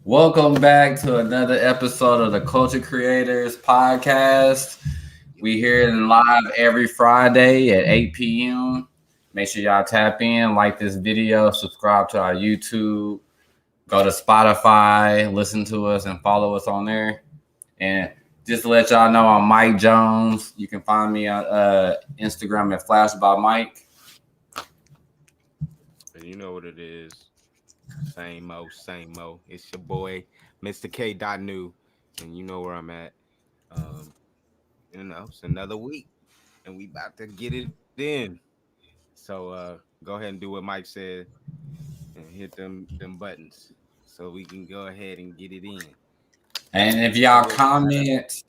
Welcome back to another episode of the Culture Creators podcast. We here live every Friday at 8 p.m. Make sure y'all tap in, like this video, subscribe to our YouTube, go to Spotify, listen to us, and follow us on there. And just to let y'all know, I'm Mike Jones. You can find me on Instagram at Flash by Mike. And you know what it is. Same mo. It's your boy, Mr. K. New, and you know where I'm at. It's another week, and we about to get it in. So go ahead and do what Mike said, and hit them buttons, so we can go ahead and get it in. And if y'all comment,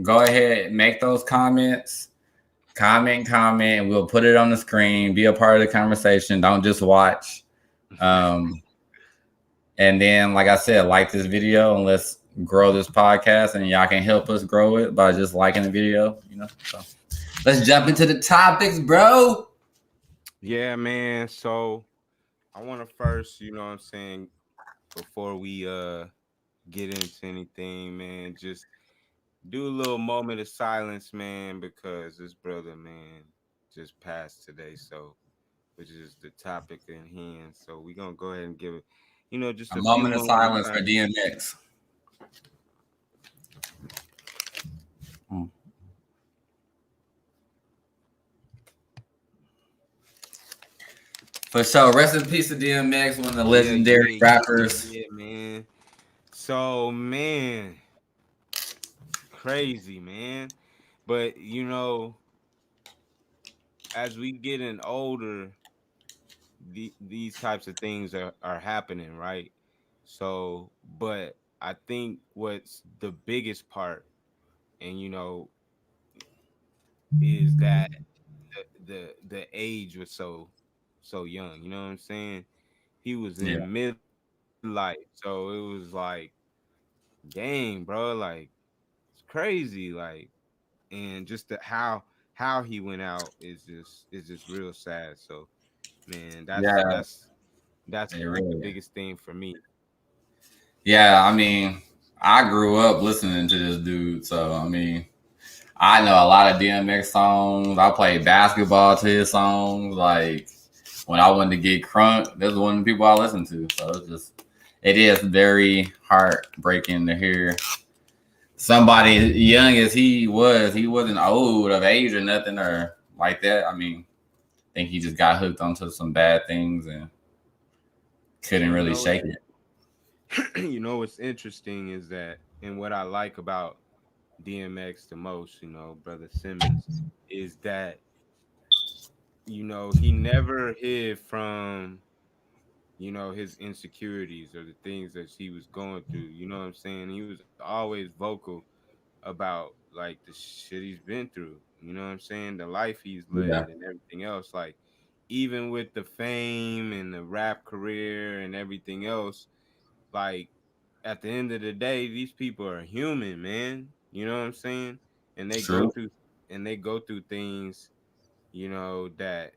go ahead and make those comments. Comment. We'll put it on the screen. Be a part of the conversation. Don't just watch. And then, like I said, like this video and let's grow this podcast. And y'all can help us grow it by just liking the video. So let's jump into the topics, bro. Yeah, man. So I want to first, before we get into anything, man, just do a little moment of silence, man, because this brother, man, just passed today. So, which is the topic in hand. So we're gonna go ahead and give it, just a moment of silence for DMX. For sure. Rest in peace to DMX, one of the legendary rappers. Yeah, man. So, man, crazy, man. But, as we getting older, these types of things are happening, right? So, but I think what's the biggest part, and, is that the age was so young, you know what I'm saying? He was in midlife, so it was like, dang, bro, like it's crazy, like, and just how he went out is just real sad. So, man, that's really the biggest thing for me. Yeah, I mean, I grew up listening to this dude, so I mean, I know a lot of DMX songs. I played basketball to his songs. Like when I wanted to get crunk, this is one of the people I listened to. So it is very heartbreaking to hear somebody young as he was. He wasn't old of age or nothing or like that. I mean, I think he just got hooked onto some bad things and couldn't really shake it. What's interesting is that, and what I like about DMX the most, Brother Simmons, is that, he never hid from, his insecurities or the things that he was going through. You know what I'm saying? He was always vocal about like the shit he's been through. You know what I'm saying? The life he's led and everything else. Like even with the fame and the rap career and everything else, like at the end of the day, these people are human, man. You know what I'm saying? And they go through things, that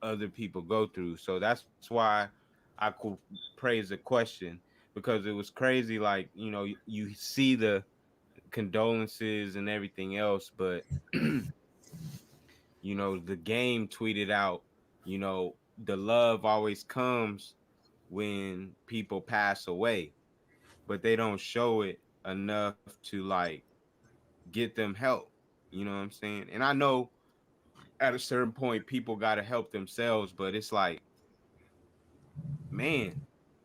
other people go through. So that's why I could praise the question, because it was crazy. Like, you see the condolences and everything else, but the game tweeted out, the love always comes when people pass away, but they don't show it enough to like get them help. You know what I'm saying? And I know at a certain point people got to help themselves, but it's like, man,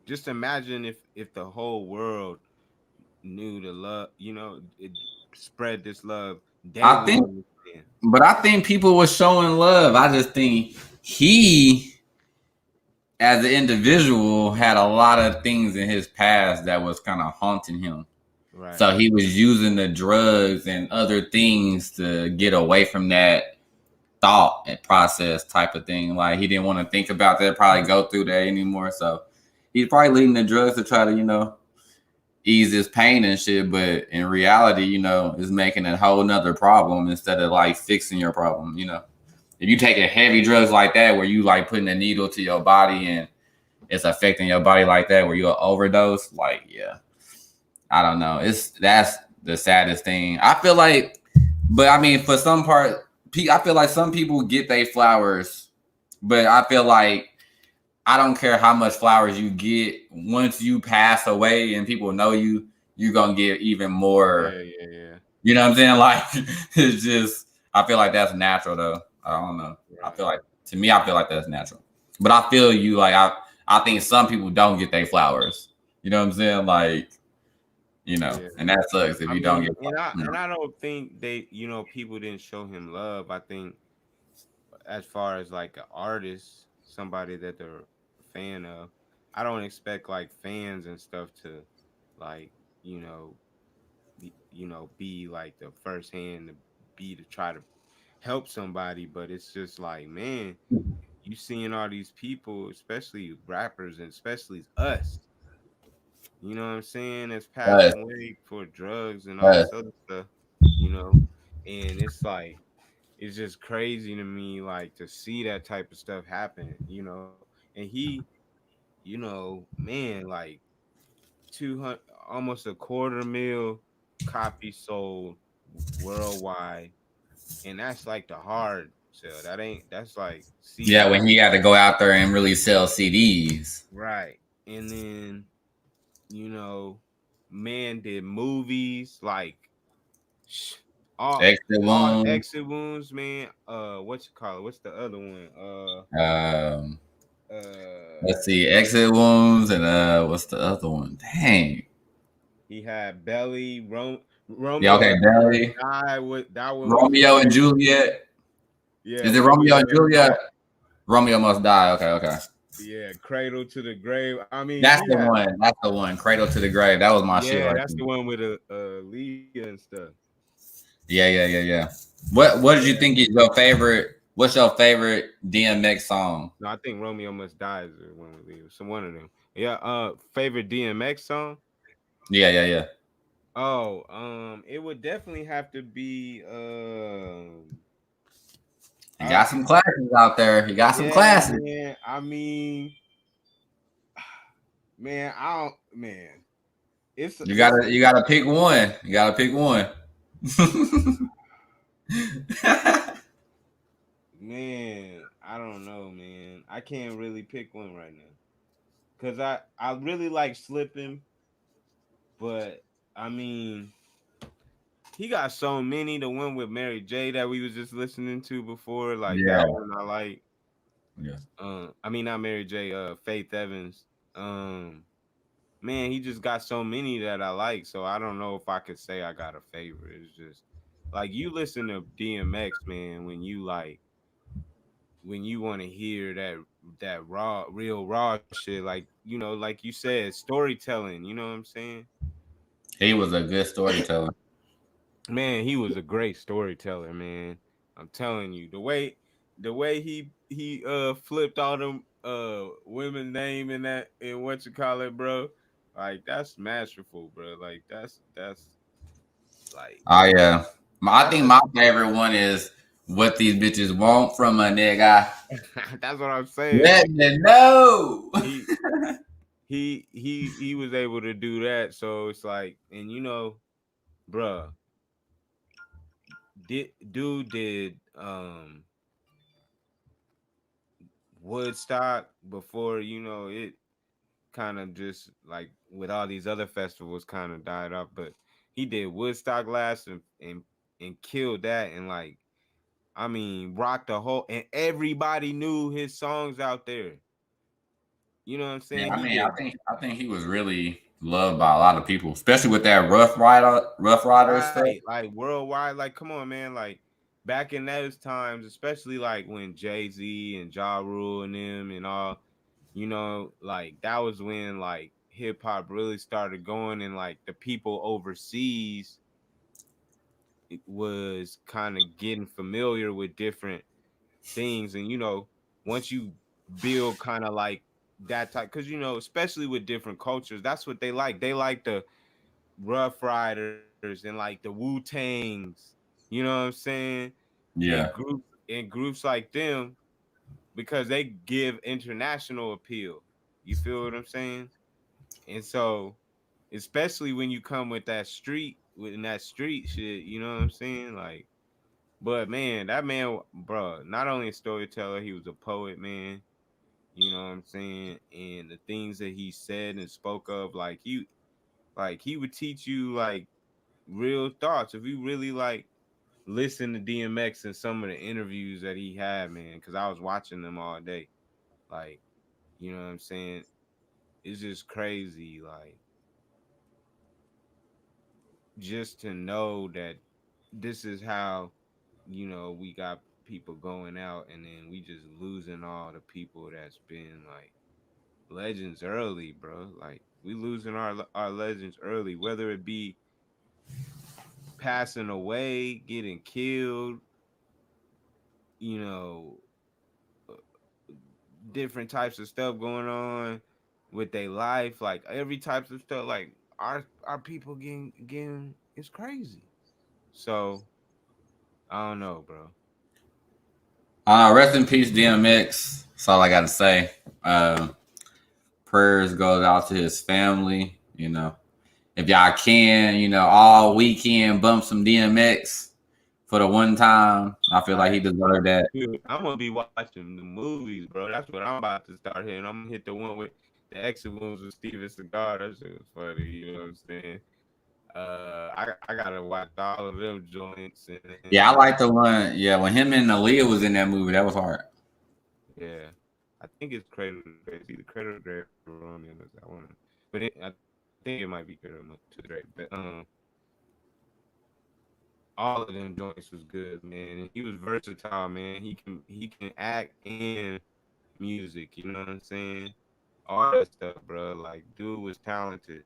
just imagine if the whole world knew the love, it spread this love daily. I think people were showing love. I just think he, as an individual, had a lot of things in his past that was kind of haunting him. Right. So he was using the drugs and other things to get away from that thought and process type of thing. Like he didn't want to think about that, probably go through that anymore. So he's probably leading the drugs to try to, ease his pain and shit. But in reality, is making a whole nother problem instead of like fixing your problem. If you take a heavy drugs like that, where you like putting a needle to your body and it's affecting your body like that, where you'll overdose. Like, yeah, I don't know. That's the saddest thing. I feel like, but I mean, for some part, I feel like some people get their flowers, but I feel like I don't care how much flowers you get. Once you pass away and people know you, you're gonna get even more. Yeah. You know what I'm saying? Like, it's just, I feel like that's natural though. I don't know. I Right. feel like, to me, I feel like that's natural. But I feel you, like, I think some people don't get their flowers. You know what I'm saying? Like, Yeah. and that sucks if I you don't mean, get. and I don't think they, people didn't show him love. I think as far as like an artist, somebody that they're a fan of, I don't expect like fans and stuff to like, you know, be like the first hand to be to try to help somebody, but it's just like, man, you seeing all these people, especially rappers and especially us, you know what I'm saying, that's Us, passing away for drugs and all us. this other stuff, you know, and it's like it's just crazy to me, like to see that type of stuff happen, and he, man, like 200, almost a quarter mil copies sold worldwide, and that's like the hard sell. That's like Yeah, when he CD, got to go out there and really sell CDs. right? And then you know, man did movies like sh- all Exit all wound. exit wounds, man. What you call it? What's the other one? Um, Uh, let's see, exit wounds, and what's the other one? Dang. he had Belly, Yeah, Romeo okay, Must Belly, Die. That one was Romeo and crazy. Juliet. Yeah, Is it Romeo Romeo and Must Die. Juliet? Romeo must die. Okay, okay. Yeah, Cradle to the Grave. I mean, That's he the had. one. That's the one. Cradle to the grave. That was my shit Yeah, right that's there. the one with Leah and stuff. Yeah, yeah, yeah, yeah. What did you Yeah. think is your favorite? What's your favorite DMX song? No, I think Romeo Must Die is the one with Leah. So one of them. Yeah. Favorite DMX song? Yeah, yeah, yeah. Oh, it would definitely have to be He got I some classes out there. He got some yeah, classes. man. I mean, man, I don't man. It's You gotta pick one. You gotta pick one. man, I don't know, man. I can't really pick one right now. Cause I really like slipping, but I mean he got so many. The one with Mary J that we was just listening to before, like Yeah, that one I like. yeah. I mean not Mary J, Faith Evans. Man, he just got so many that I like. So I don't know if I could say I got a favorite. It's just like you listen to DMX, man, when you want to hear that raw, real raw shit, like like you said, storytelling. You know what I'm saying? He was a good storyteller. Man, he was a great storyteller, man. I'm telling you, the way he flipped all them women name in that in what you call it, bro. Like that's masterful, bro. Like that's like Oh yeah. I that's think a my favorite one is "What These Bitches Want from a Nigga." that's what I'm saying. Let Like me know. he he was able to do that. So it's like, and bruh, did Woodstock before it kind of just like with all these other festivals kind of died off, but he did Woodstock last and killed that, and like I mean rocked the whole, and everybody knew his songs out there. You know what I'm Yeah, saying? I He mean, did I think he was really loved by a lot of people, especially with that Rough Rider stuff. right, like worldwide. Like, come on, man. Like back in those times, especially like when Jay-Z and Ja Rule and them and all, like that was when like hip hop really started going, and like the people overseas was kind of getting familiar with different things. And once you build kind of like that type, because especially with different cultures, that's what they like. They like the Rough Riders and like the Wu-Tangs, you know what I'm saying? And Yeah, groups like them, because they give international appeal. You feel what I'm saying? And so, especially when you come with that street shit, you know what I'm saying? Like, but man, that man, bro, not only a storyteller, he was a poet, man. You know what I'm saying? And the things that he said and spoke of, like he would teach you like real thoughts if you really like listen to DMX and some of the interviews that he had, man. Because I was watching them all day, like, you know what I'm saying? It's just crazy, like, just to know that this is how, we got people going out and then we just losing all the people that's been like legends early, bro. Like we losing our legends early, whether it be passing away, getting killed, you know, uh, different types of stuff going on with their life, like every types of stuff. Like our people getting it's crazy. So I don't know, bro. Rest in peace, DMX. That's all I got to say. Prayers goes out to his family. If y'all can, all weekend bump some DMX for the one time. I feel like he deserved that. Dude, I'm gonna be watching the movies, bro. That's what I'm about to start hitting. I'm gonna hit the one with the exit ones with Steven Seagal. That shit was funny. You know what I'm saying? I gotta watch all of them joints, and Yeah, I then, like the one. Yeah, when him and Aaliyah was in that movie, that was hard. yeah, I think it's Cradle to Grave. It's either Cradle to Grave or Romeo knows that one, but I think it might be Cradle to Grave. But all of them joints was good, man. And he was versatile, man. He can act and music. You know what I'm saying? All that stuff, bro. Like, dude was talented.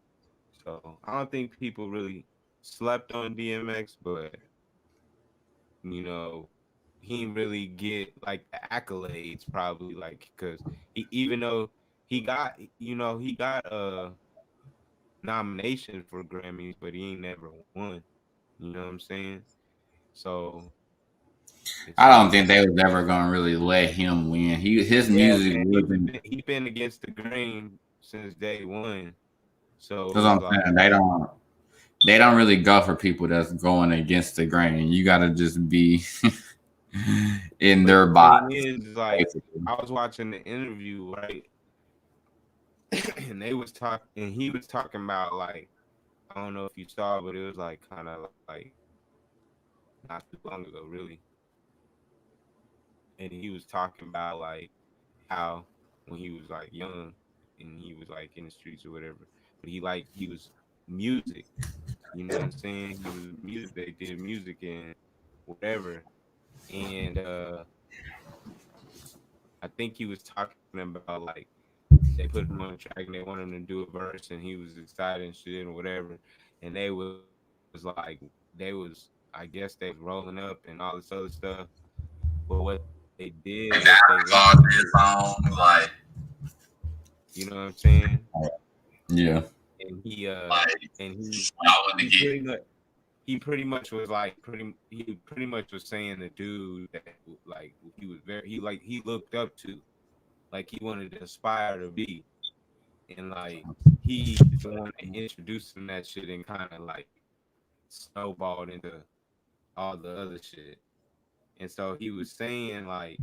So I don't think people really slept on DMX, but you know, he didn't really get like the accolades probably, like, because even though he got nominations for Grammys, but he ain't never won. You know what I'm saying? So it's I don't like, think they was ever gonna really let him win. His yeah, music man, wasn't. he been against the grain since day one. So That's what it's I'm like, saying. They don't really go for people that's going against the grain. You got to just be in but their the thing box, is, like, basically. I was watching the interview, right? And they was talking, and he was talking about, like, I don't know if you saw, but it was like kind of like not too long ago, really. And he was talking about like how when he was like young and he was like in the streets or whatever, but he was music. You know what I'm saying? He was music. They did music and whatever. And I think he was talking about like they put him on the track and they wanted him to do a verse and he was excited and shit and whatever. And they was like I guess they was rolling up and all this other stuff. But what they did was they left him in the back. Afterthought of his song, like, You know what I'm saying? yeah, And he like and he I want to he get. pretty much was like he pretty much was saying the dude that like he looked up to, like he wanted to aspire to be. And like he's the one that introduced him that shit and kind of like snowballed into all the other shit. And so he was saying like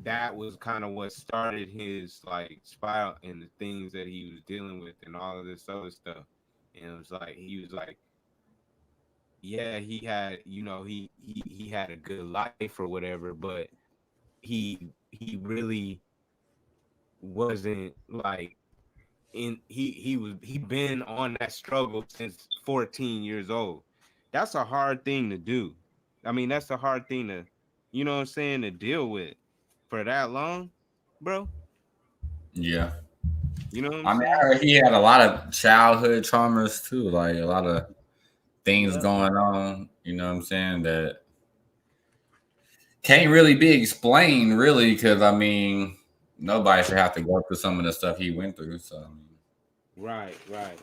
that was kind of what started his like spiral and the things that he was dealing with and all of this other stuff. And it was like he was like, yeah, he had, he had a good life or whatever, but he really wasn't like he been on that struggle since 14 years old. That's a hard thing to do. I mean, that's a hard thing to, you know what I'm saying, to deal with for that long, bro. Yeah, You know what I'm I mean, I saying? heard he had a lot of childhood traumas too, like a lot of things Yep. going on. You know what I'm saying, that can't really be explained, really, because I mean, nobody should have to go through some of the stuff he went through. So, I mean, Right, right.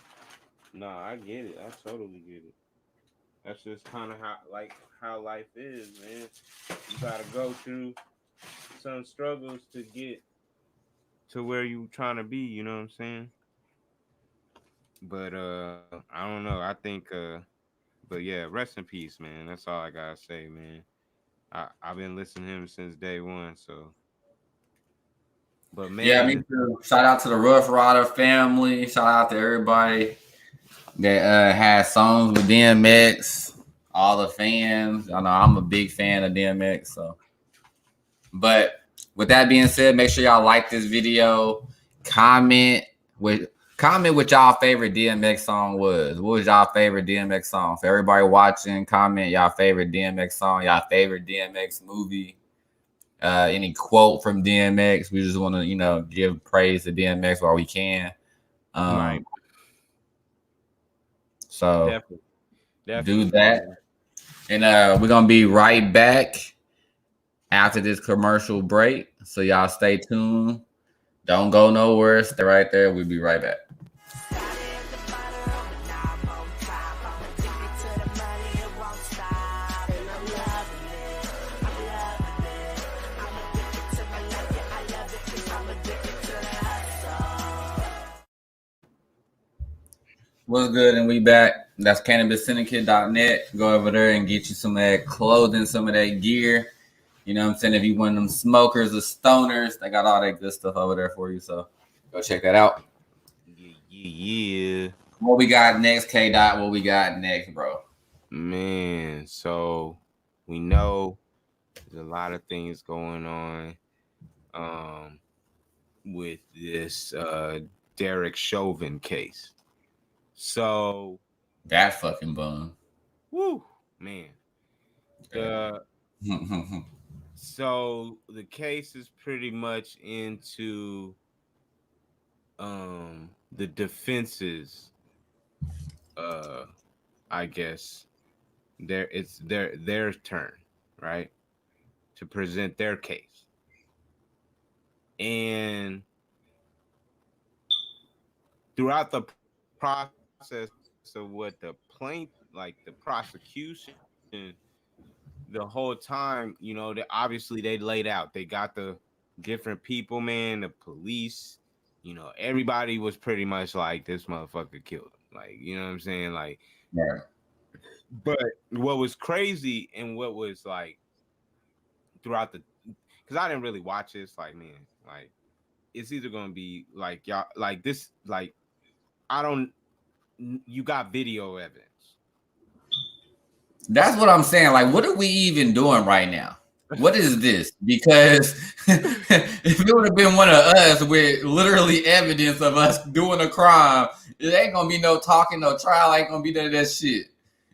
No, I get it. I totally get it. That's just kind of how life is, man. You gotta go through some struggles to get to where you trying to be. You know what I'm saying? But I don't know. I think but yeah, rest in peace, man. That's all I gotta say, man. I've been listening to him since day one. So, but Yeah, me man, too. Shout out to the Rough Rider family. Shout out to everybody that had songs with DMX. All the fans. I know I'm a big fan of DMX. So, but with that being said, make sure y'all like this video. Comment with comment what y'all favorite DMX song was. What was y'all favorite DMX song? For everybody watching, comment y'all favorite DMX song, y'all favorite DMX movie. Any quote from DMX. We just want to, give praise to DMX while we can. right, So definitely, do definitely, that. man. And we're gonna be right back after this commercial break. So y'all stay tuned. Don't go nowhere. Stay right there. We'll be right back. What's good? And we back. That's cannabissyndicate.net. Go over there and get you some of that clothing, some of that gear. You know what I'm saying? If you want them smokers or stoners, they got all that good stuff over there for you. So go check that out. Yeah. What we got next, K Dot? What we got next, bro? Man, so we know there's a lot of things going on with this Derek Chauvin case. So That fucking bum. woo, man. The so the case is pretty much into the defense's I guess it's their turn, right? To present their case. And throughout the process of what the prosecution, the whole time, obviously they laid out. They got the different people, man, the police, everybody was pretty much like this motherfucker killed him. Like, you know what I'm saying? Like, Right. but what was crazy and what was like throughout because I didn't really watch this, like, man, like it's either gonna be like y'all like this, like I don't you got video evidence. That's what I'm saying. Like, what are we even doing right now? What is this? Because if it would have been one of us with literally evidence of us doing a crime, it ain't gonna be no talking, no trial. Ain't gonna be none of that shit.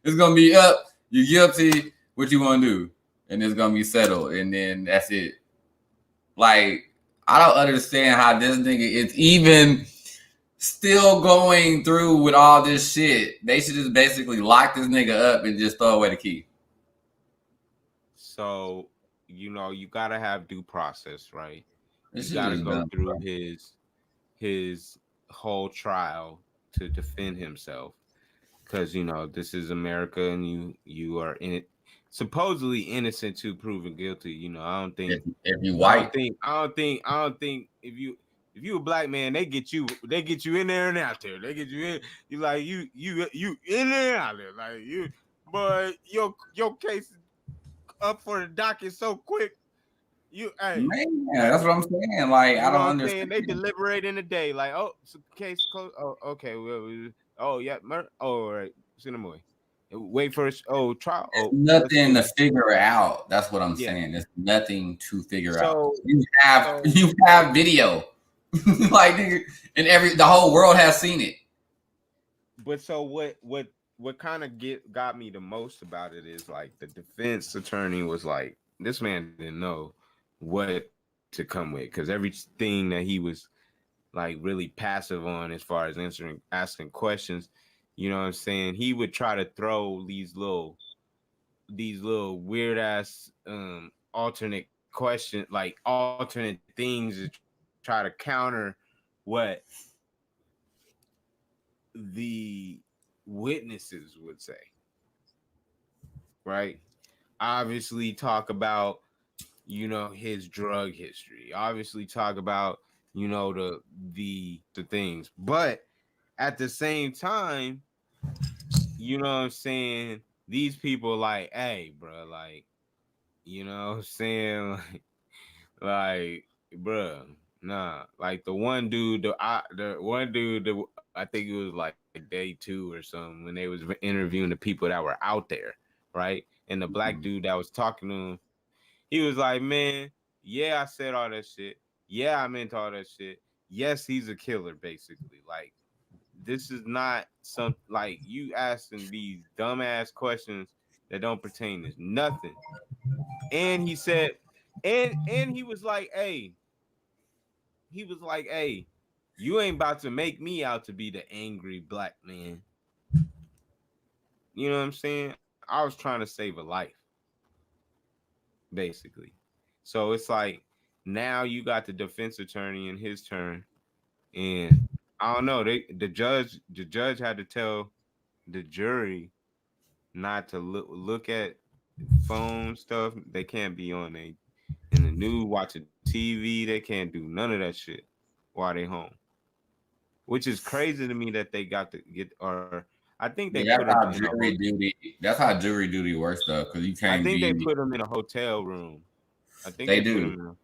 It's gonna be up. You're guilty. What you want to do? And it's gonna be settled, and then that's it. Like, I don't understand how this nigga is even still going through with all this shit. They should just basically lock this nigga up and just throw away the key. So, you gotta have due process, right? This You shit gotta is go dumb, through bro. his whole trial to defend himself. Because this is America and you are in it supposedly innocent to proven guilty. I don't think If you I white, don't think if you a black man, they get you in there and out there. They get you in. You like you in there and out there. Like you, but your case is up for the docket so quick. Hey, man, that's what I'm saying. Like, I you know don't what I'm saying? understand. They deliberate in a day. Like, oh, so case closed. Oh, okay. Oh yeah, all right. Send them away. Wait for trial. It's Oh, let's nothing do to it. figure out. That's what I'm Yeah. saying. It's nothing to figure out. So You have so you have video, like, nigga, and the whole world has seen it. But so what kind of got me the most about it is like the defense attorney was like, this man didn't know what to come with because everything that he was like really passive on as far as asking questions, you know what I'm saying? He would try to throw these little weird ass alternate question, like alternate things to try to counter what the witnesses would say, right? Obviously talk about his drug history, obviously talk about you know, the things. But at the same time, you know what I'm saying? These people like, hey, bro, like, you know what I'm saying? Like, bro, nah. Like the one dude, the one dude, I think it was like day 2 or something when they was interviewing the people that were out there, right? And the black dude that was talking to him, he was like, man, yeah, I said all that shit. Yeah, I meant all that shit. Yes, he's a killer, basically. Like, this is not some like you asking these dumbass questions that don't pertain to nothing. And he said, and he was like, hey, you ain't about to make me out to be the angry black man. You know what I'm saying? I was trying to save a life, basically. So it's like now you got the defense attorney in his turn, and I don't know. The judge had to tell the jury not to look at phone stuff. They can't be on in the news watching TV. They can't do none of that shit while they home, which is crazy to me that they got to get. Or I think they Yeah, put that's them how in a jury duty. That's how jury duty works, though, because you I can't think they be. put them in a hotel room. I think They they put do. them in.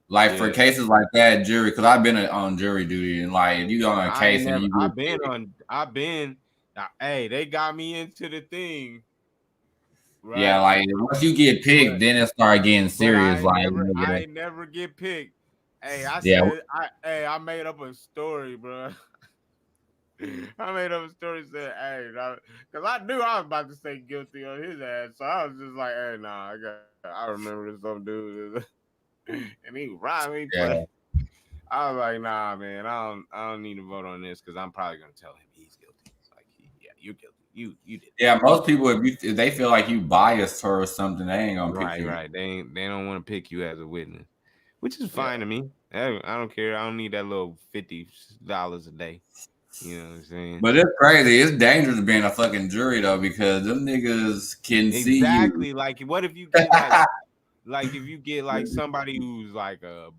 Like for Yeah, cases like that, jury. Because I've been on jury duty, and like if you go on a I ain't case and never. you get picked, I've been. Hey, they got me into the thing, yeah, right? like once you get picked, But then it start getting but serious. Like I nigga, ain't never get picked. Hey, I yeah, said I made up a story, bro. I made up a story said, hey, because I knew I was about to say guilty on his ass, so I was just like, hey, nah, I remember some dude, and he robbed me, but yeah. I was like, nah, man, I don't need to vote on this because I'm probably gonna tell him he's guilty. Like, yeah, you're guilty. You did Yeah, it. most people, if they feel like you biased towards something, they ain't gonna pick Right, you. right. They don't want to pick you as a witness, which is Yeah, fine to me. I don't care. I don't need that little $50 a day. You know what I'm saying? but it's crazy. It's dangerous being a fucking jury though because them niggas can see you. Exactly. Like, what if you get like if you get like somebody who's like a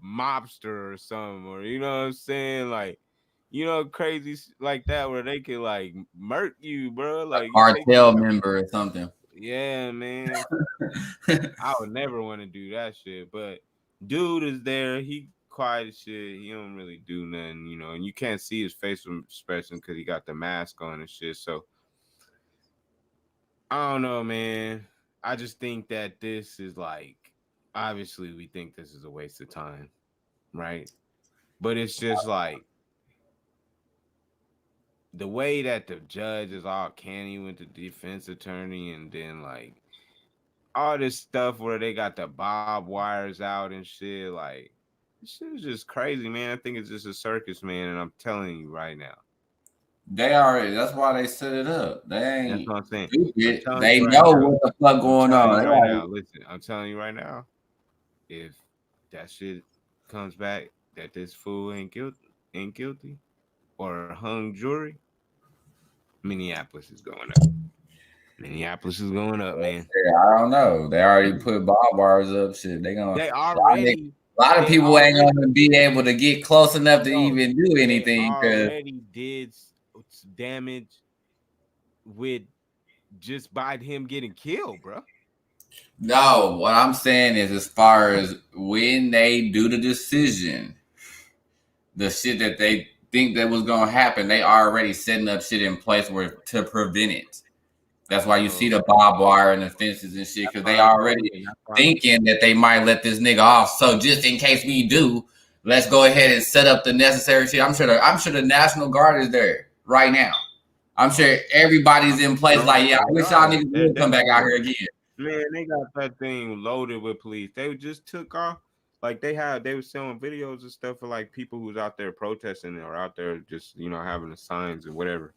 mobster or something, or you know what I'm saying, like crazy like that, where they could like murk you, bro. A Like you take you cartel out. member or something. Yeah, man. I would never want to do that shit. But dude is there. He quiet as shit. He don't really do nothing, and you can't see his facial expression because he got the mask on and shit. So I don't know, man. I just think that this is like, obviously, we think this is a waste of time, right? But it's just like the way that the judge is all canny with the defense attorney, and then like all this stuff where they got the bob wires out and shit. Like, this shit is just crazy, man. I think it's just a circus, man. And I'm telling you right now, They already. That's why they set it up. They that's ain't what I'm saying. I'm stupid. telling They you right know now. what the fuck I'm going telling on. you They right like, now. Listen, I'm telling you right now. If that shit comes back that this fool ain't guilty or hung jury, Minneapolis is going up. Minneapolis is going up, man. yeah, I don't know. They already put bob wires up. Shit, they gonna. They A lot of, already, a lot of they people ain't already, gonna be able to get close enough to bro. even do They anything because already did damage with just by him getting killed, bro. no. What I'm saying is, as far as when they do the decision, the shit that they think that was gonna happen, they already setting up shit in place where to prevent it. That's why you see Oh, the barbed wire and the fences and shit, that's because what they I'm saying. already That's why. thinking that they might let this nigga off. So just in case we do, let's go ahead and set up the necessary shit. I'm sure the National Guard is there right now. I'm Oh, sure everybody's in place. no, Like, yeah, I they wish y'all are. niggas They would come back out definitely here are. again. Man, they got that thing loaded with police. They just took off. Like they were showing videos and stuff for like people who's out there protesting or out there just having the signs and whatever.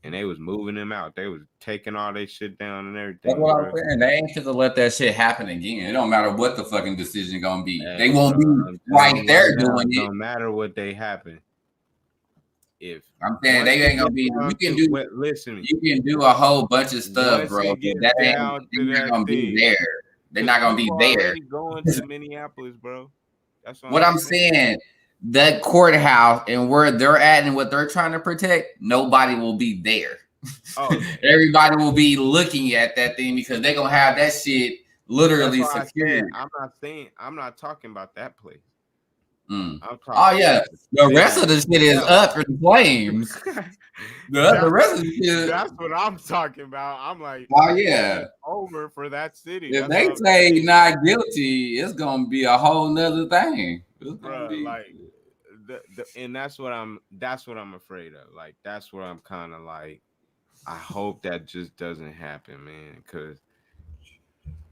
And they was moving them out. They was taking all their shit down and That's everything, what I'm bro. saying. They ain't to let that shit happen again. It don't matter what the fucking decision gonna be. They Hey, won't bro, be I'm telling right you right there now, doing it it. don't matter what they happen. If I'm saying once they it ain't gonna gets be. You down can to do what, listen to me. You can do a whole bunch of stuff, Once bro, it but gets that ain't down they're to not that gonna be thing, there. They're because not gonna be people there. already going to Minneapolis, bro. That's what What I'm I'm saying. saying, that courthouse and where they're at and what they're trying to protect, nobody will be there. Oh yeah. Everybody will be looking at that thing because they're gonna have that shit That's literally why I said secured. I'm not talking about that place. I'm Oh talking yeah, about the the rest city of the shit is itself. up in flames. The that's rest of the shit. that's what I'm talking about. I'm like, Oh yeah. it's over for that city. If That's what they I'm say saying, not guilty, it's gonna be a whole nother thing. It's gonna bro. be. Like and that's what I'm afraid of. Like that's where I'm kind of like, I hope that just doesn't happen, man. Because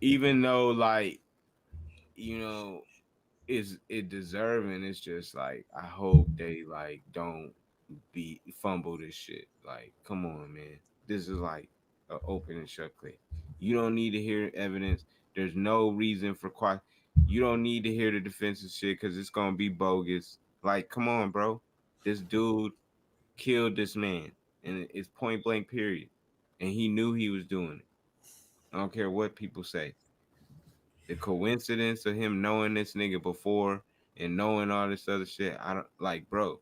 even though like you know is it deserving, it's just like I hope they like don't be fumble this shit. Like, come on, man. This is like an open and shut case. You don't need to hear evidence. There's no reason for quiet. You don't need to hear the defensive shit because it's gonna be bogus. Like, come on, bro. This dude killed this man, and it's point blank. Period. And he knew he was doing it. I don't care what people say. The coincidence of him knowing this nigga before and knowing all this other shit, I don't like, bro.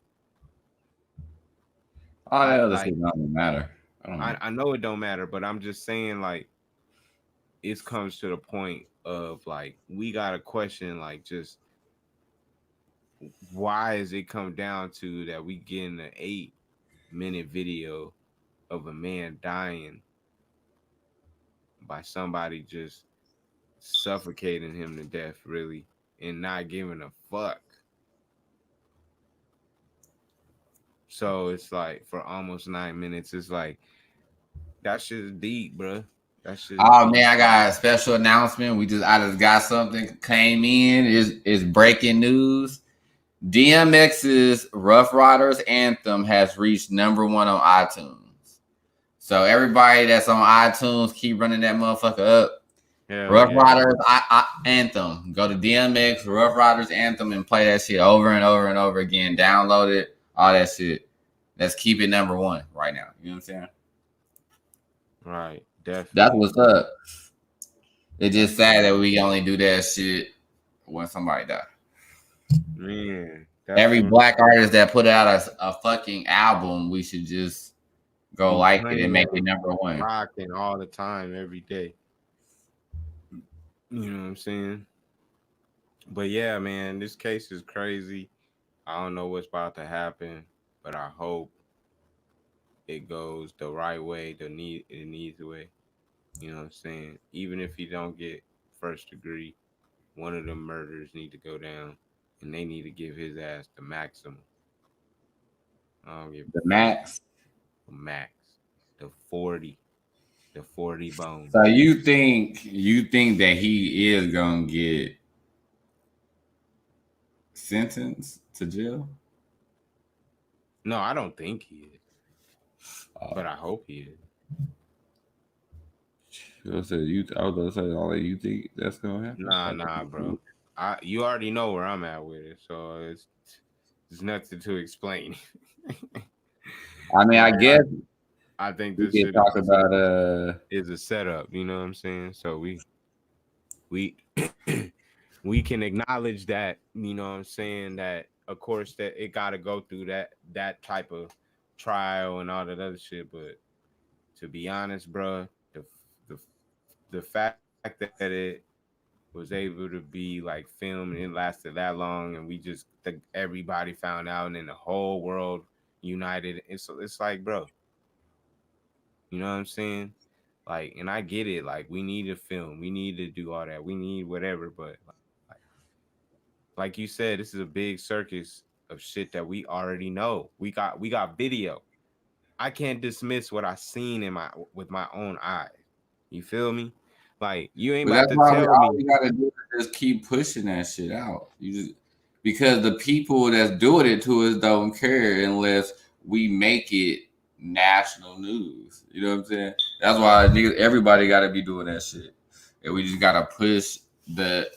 All I that other like shit doesn't matter. I don't know. I know it don't matter, but I'm just saying like it comes to the point of like we gotta question like just why is it come down to that we getting an 8-minute video of a man dying by somebody just suffocating him to death really and not giving a fuck. So it's like for almost 9 minutes, it's like that shit is deep, bro. That shit is Oh deep. man, I got a special announcement. I just got something came in. Is breaking news. DMX's Rough Riders anthem has reached #1 on iTunes. So everybody that's on iTunes, keep running that motherfucker up. Hell Rough yeah. Riders anthem. Go to DMX Rough Riders anthem and play that shit over and over and over again. Download it, all that shit. Let's keep it #1 right now. You know what I'm saying? Right. That's Definitely. what's up. It's just That's sad that we only do that shit when somebody dies. man. That's Every what black artist that put out a fucking album, we should just go be like it and playing make it #1. rocking all the time, every day. You know what I'm saying? But yeah, man, this case is crazy. I don't know what's about to happen, but I hope it goes the right way, it needs the way. You know what I'm saying? Even if he don't get first degree, one of them murders need to go down, and they need to give his ass the maximum. I don't give The a fuck. max. Max, the 40, the 40 So bones. you think that he is gonna get sentenced to jail? No, I don't think he is, Uh, but I hope he is. I was gonna say, all that you think that's gonna happen? Nah, bro. You already know where I'm at with it, so it's nothing to explain. I mean, I Like guess I think we this could shit talk about is a setup. You know what I'm saying? So we we can acknowledge that. You know what I'm saying? That of course that it got to go through that type of trial and all that other shit. But to be honest, bro, the the fact that it was able to be like filmed and it lasted that long, and everybody found out, and then the whole world united. It's like, bro, you know what I'm saying? Like, and I get it. Like, we need to film, we need to do all that, we need whatever. But like you said, this is a big circus of shit that we already know. We got video. I can't dismiss what I seen in my with my own eyes. You feel me? Like you ain't but about that's to why tell all me. we gotta do is just keep pushing that shit out. You just because the people that's doing it to us don't care unless we make it national news. You know what I'm saying? That's why everybody got to be doing that shit, and we just gotta push the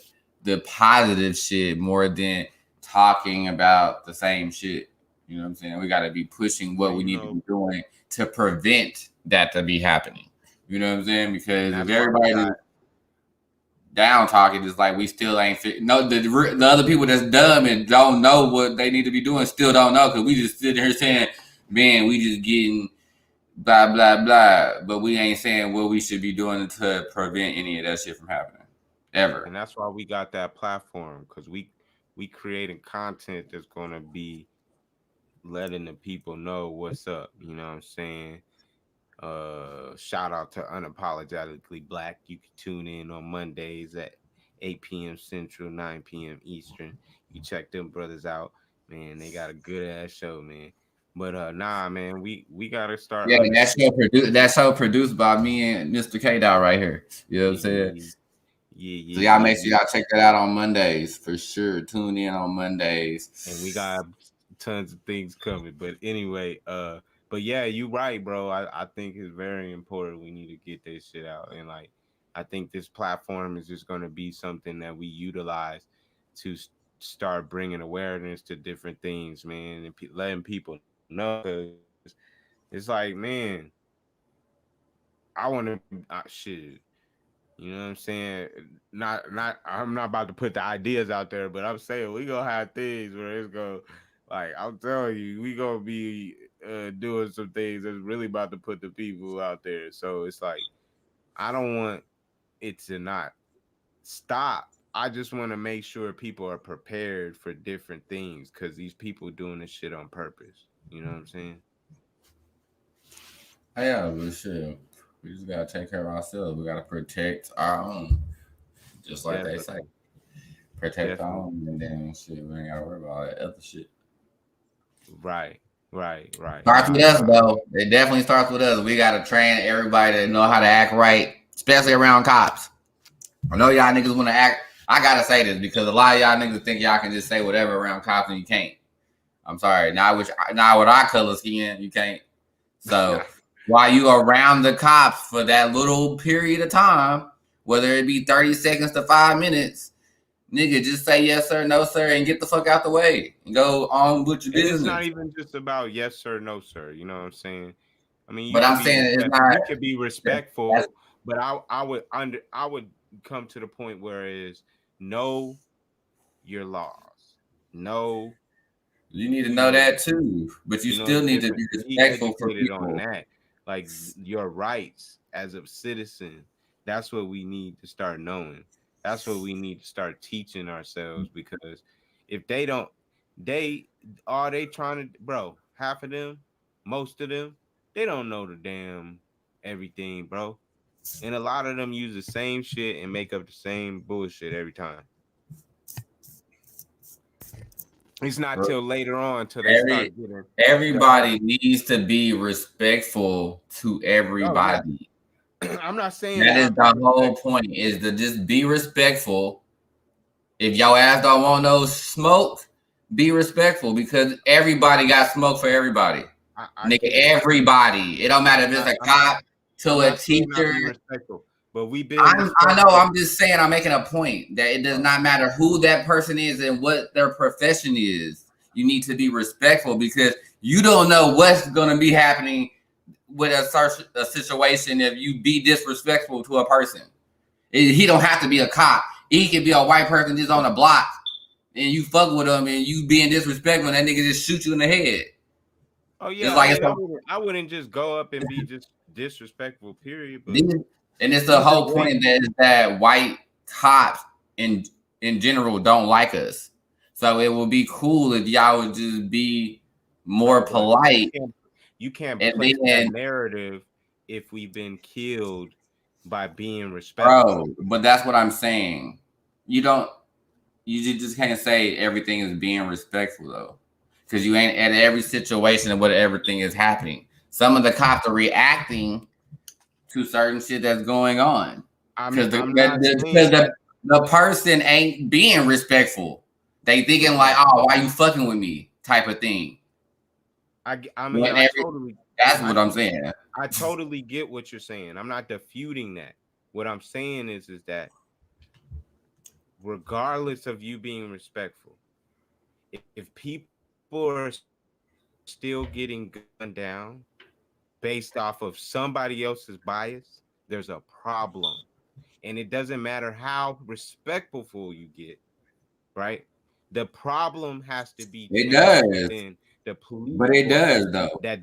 the positive shit more than talking about the same shit. You know what I'm saying? We got to be pushing what And we you need to know, be doing to prevent that to be happening. You know what I'm saying? and Because if that's why we everybody got down talking. It's like we still ain't no the other people that's dumb and don't know what they need to be doing still don't know because we just sitting here saying, man, we just getting blah blah blah, but we ain't saying what we should be doing to prevent any of that shit from happening ever. And that's why we got that platform, because we creating content that's gonna be letting the people know what's up. You know what I'm saying? Shout out to Unapologetically Black. You can tune in on Mondays at 8 p.m. Central, 9 p.m. Eastern. You check them brothers out, man. They got a good ass show, man. But nah, man, we gotta start. Yeah, that show produced by me and Mr. K Dow right here. You know what I'm saying? Yeah. So y'all make sure y'all check that out on Mondays for sure. Tune in on Mondays. And we got tons of things coming. But anyway, but yeah, you right, bro. I think it's very important. We need to get this shit out. And like, I think this platform is just going to be something that we utilize to start bringing awareness to different things, man, and letting people know. Because it's like, man, I want to shit. You know what I'm saying? Not I'm not about to put the ideas out there, but I'm saying we gonna have things where it's gonna, like, I'm telling you, we gonna be doing some things that's really about to put the people out there. So it's like, I don't want it to not stop. I just want to make sure people are prepared for different things, because these people doing this shit on purpose. You know what I'm saying? Yeah, but shit, we just gotta take care of ourselves. We gotta protect our own, just like they say. Definitely. Protect our own, and then shit, we ain't gotta worry about all that other shit. Right. Starts with us though. It definitely starts with us. We gotta train everybody to know how to act right, especially around cops. I know y'all niggas want to act. I gotta say this because a lot of y'all niggas think y'all can just say whatever around cops and you can't. I'm sorry. Now with our color skin, you can't. So while you around the cops for that little period of time, whether it be 30 seconds to 5 minutes, nigga, just say yes sir, no sir, and get the fuck out the way and go on with your business. It's not even just about yes sir, no sir. You know what I'm saying? I mean, but I'm saying it's not. You can be respectful, but I would come to the point where is know your laws. Know you need to know that too, but you still need to be respectful for people. On that, like your rights as a citizen. That's what we need to start knowing. That's what we need to start teaching ourselves, because if they don't, they trying to, bro, half of them, most of them, they don't know the damn everything, bro. And a lot of them use the same shit and make up the same bullshit every time. It's not till later on till they start getting. Everybody needs to be respectful to everybody. I'm not saying that is the whole point, is to just be respectful. If your ass don't want no smoke, be respectful, because everybody got smoke for everybody. Nigga, everybody. It don't matter if it's a cop to a teacher. But we been. I know. I'm just saying. I'm making a point that it does not matter who that person is and what their profession is. You need to be respectful, because you don't know what's going to be happening with a situation if you be disrespectful to a person. He don't have to be a cop. He could be a white person just on the block, and you fuck with him and you being disrespectful, and that nigga just shoot you in the head. Oh yeah, I wouldn't just go up and be just disrespectful. Period. But and it's the whole point that white cops in general don't like us. So it would be cool if y'all would just be more polite. You can't place that narrative if we've been killed by being respectful. Bro, but that's what I'm saying. You just can't say everything is being respectful though, because you ain't at every situation what everything is happening. Some of the cops are reacting to certain shit that's going on because the person ain't being respectful. They thinking like, oh, why you fucking with me type of thing. That's what I'm saying. I totally get what you're saying. I'm not disputing that. What I'm saying is that regardless of you being respectful, if people are still getting gunned down based off of somebody else's bias, there's a problem. And it doesn't matter how respectful you get, right? The problem has to be It changed does, within the police but it force does though. that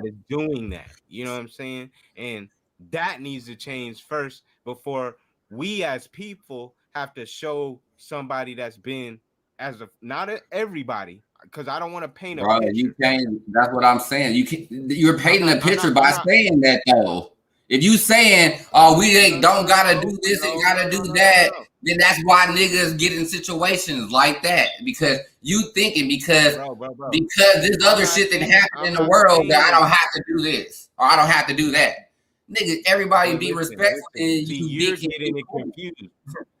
is doing that. You know what I'm saying? And that needs to change first before we as people have to show somebody that's been as a not everybody, because I don't want to paint a Bro, you picture. can't. That's what I'm saying. You're painting a picture I'm by not. saying that though. If you saying, "Oh, we ain't don't gotta do this and gotta do that," No. then that's why niggas get in situations like that because you thinking Bro. because this other shit that happened in I'm the not world that I saying. don't have to do this or I don't have to do that. Nigga, everybody But be listen. respectful and See, you you're dick can be getting it cool. confused.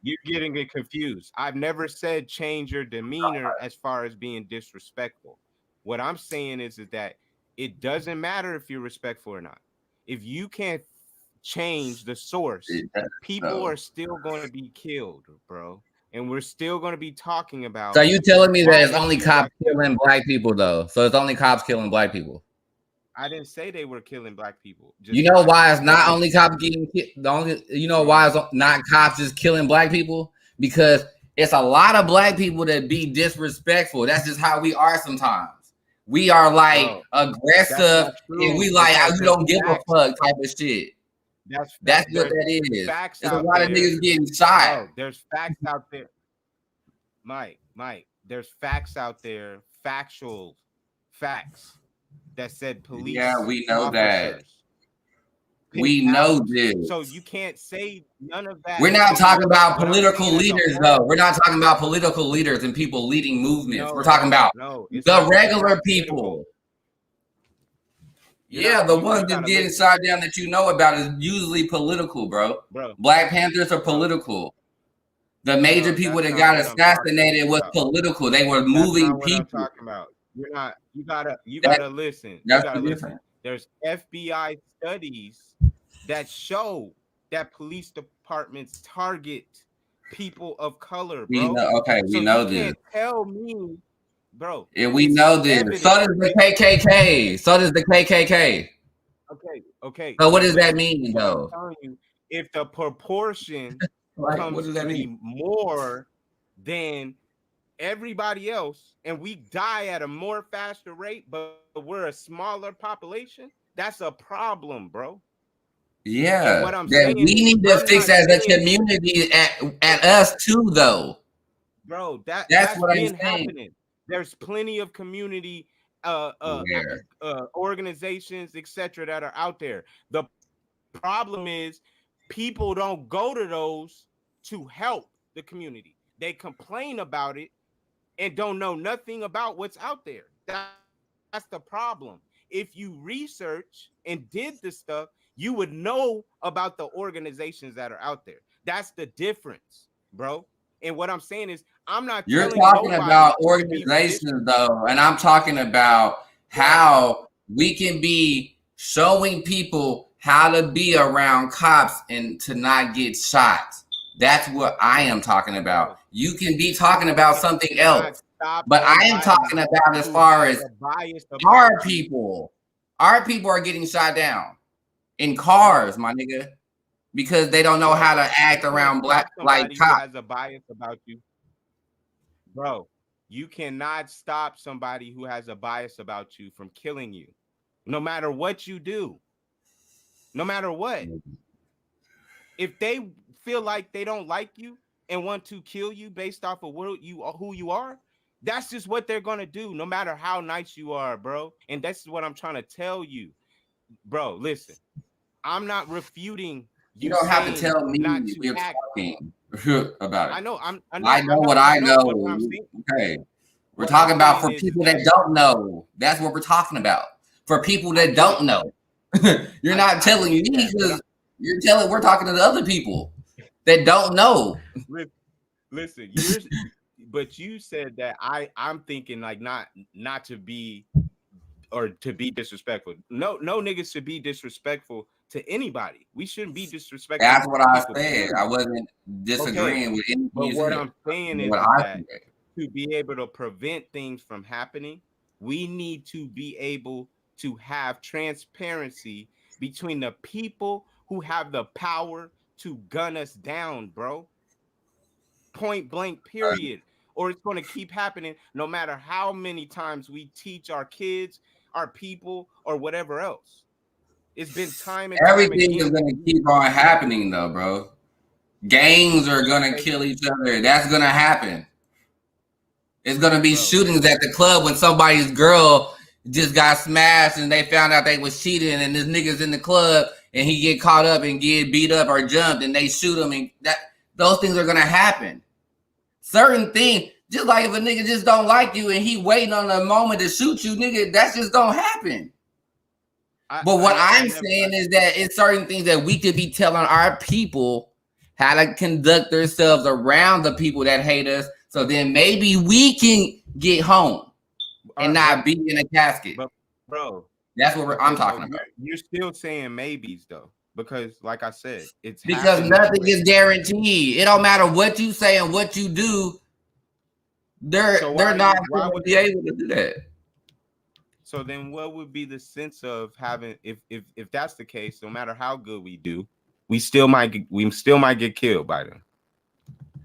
You're getting it confused. I've never said change your demeanor as far as being disrespectful. What I'm saying is that it doesn't matter if you're respectful or not. If you can't change the source, people So, are still going to be killed, bro. And we're still going to be talking so about you telling me that why it's these only people cops got killed. killing black people though? So it's only cops killing black people. I didn't say they were killing black people, You just know black why it's people. not only cops getting killed? The only you know why it's not cops just killing black people? Because it's a lot of black people that be disrespectful. That's just how we are sometimes. We are like Bro, that's aggressive not and we true like because we there's don't give a facts. fuck type of shit. That's what There's that is. facts There's a out lot of there, niggas getting shot. bro. There's facts out there, Mike. There's facts out there, factual facts that said Yeah, police we know that. officers picked We know out. this. So you can't say none of that We're not to talking about what I'm political saying as a leaders, though. whole. We're not talking about political leaders and people leading movements. We're talking No, about no. the It's not regular political. people. Yeah, the You ones that gotta getting listen, shot down that you know about is usually political, bro. bro, Black Panthers are bro, political. The major bro. people That's that not got what I'm talking assassinated was about. political. They were That's moving not what I'm people. talking about. You're not. You That, gotta listen. You that's gotta the listen. difference. There's FBI studies that show that police departments target people of color, We bro. know. Okay, we So you know this. can't tell me, bro. And we It's know this. So evident. does the KKK. So does the KKK. Okay. So what But does that listen, mean, what I'm though? telling you, if the proportion Like, what comes does to that mean? be more than everybody else and we die at a more faster rate, but we're a smaller population, that's a problem, bro. And Yeah, what I'm that we saying is, need to I'm fix not as a saying, community at us too, though. bro, That's that's what I'm been saying. happening. There's plenty of community Where? organizations, etc., that are out there. The problem is people don't go to those to help the community. They complain about it and don't know nothing about what's out there. That's the problem. If you research and did the stuff, you would know about the organizations that are out there. That's the difference, bro. And what I'm saying is, I'm not You're telling talking nobody about to be organizations, though, and I'm talking about bro, how we can be showing people how to be around cops and to not get shot. That's what I am talking about. bro. You can be talking about You something cannot else, stop but I am somebody talking about as who far has as a bias about our you. people. Our people are getting shot down in No, cars, my nigga, because they don't know how bro. to You act can't around black stop like somebody who cops. has a bias about you. Bro, you cannot stop somebody who has a bias about you from killing you, no matter what you do, no matter what. If they feel like they don't like you and want to kill you based off of who you are, that's just what they're gonna do, no matter how nice you are, bro. And that's what I'm trying to tell you, bro. Listen, I'm not refuting You you don't have to saying tell not me to we're act. talking about it. I know, I know I'm what not. I No, but know. Okay. We're what I'm talking about saying for is people that that don't know. That's what we're talking about. For people I that get it. don't know. You're not I telling me get that, but because you're telling we're talking to the other people that don't know. listen, but you said that I'm thinking like not to be or to be disrespectful. No niggas should be disrespectful to anybody. We shouldn't be disrespectful That's to what I people, said. I period. wasn't Okay. disagreeing with anything But you what said. I'm saying What is I that said. to be able to prevent things from happening, we need to be able to have transparency between the people who have the power to gun us down, bro. Point blank, period. Or it's going to keep happening no matter how many times we teach our kids, our people, or whatever else. It's been time and time Everything is again. gonna keep on happening though, bro. Gangs are gonna Okay, kill each other. That's gonna happen. It's gonna be bro. shootings at the club when somebody's girl just got smashed and they found out they was cheating and this nigga's in the club and he get caught up and get beat up or jumped and they shoot him and that those things are gonna happen. Certain things, just like if a nigga just don't like you and he waiting on a moment to shoot you, nigga, that's just gonna happen. But what I'm saying is that it's certain things that we could be telling our people how to conduct themselves around the people that hate us. So then maybe we can get home and not be in a casket. But bro, that's what I'm talking about. You're still saying maybes though, because like I said, it's because nothing is guaranteed. It don't matter what you say and what you do. They're not going to be able to do that. So then what would be the sense of having if that's the case, no matter how good we do, we still might get killed by them.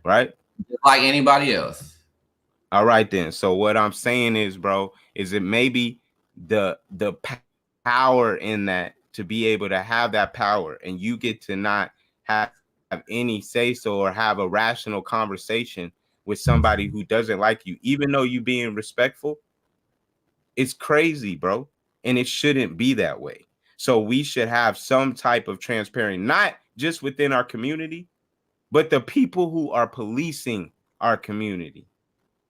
Right? Just like anybody else. All right then. So what I'm saying is, bro, is it maybe the power in that to be able to have that power and you get to not have any say so or have a rational conversation with somebody who doesn't like you, even though you being respectful. It's crazy, bro. And it shouldn't be that way. So we should have some type of transparency, not just within our community, but the people who are policing our community.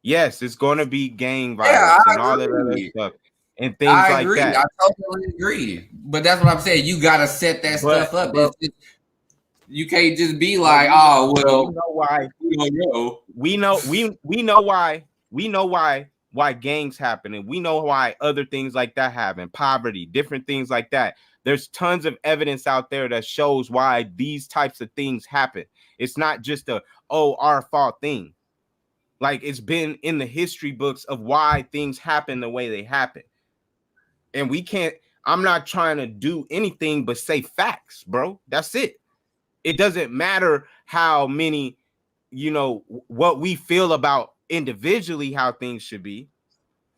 Yes, it's going to be gang violence and all that other stuff and things like that. I totally agree. But that's what I'm saying. You got to set that stuff up. You can't just be like, oh, well, you know why? We know why gangs happen, and we know why other things like that happen, poverty, different things like that. There's tons of evidence out there that shows why these types of things happen. It's not just our fault thing. Like, it's been in the history books of why things happen the way they happen. And I'm not trying to do anything but say facts, bro. That's it. It doesn't matter how many, what we feel about individually how things should be.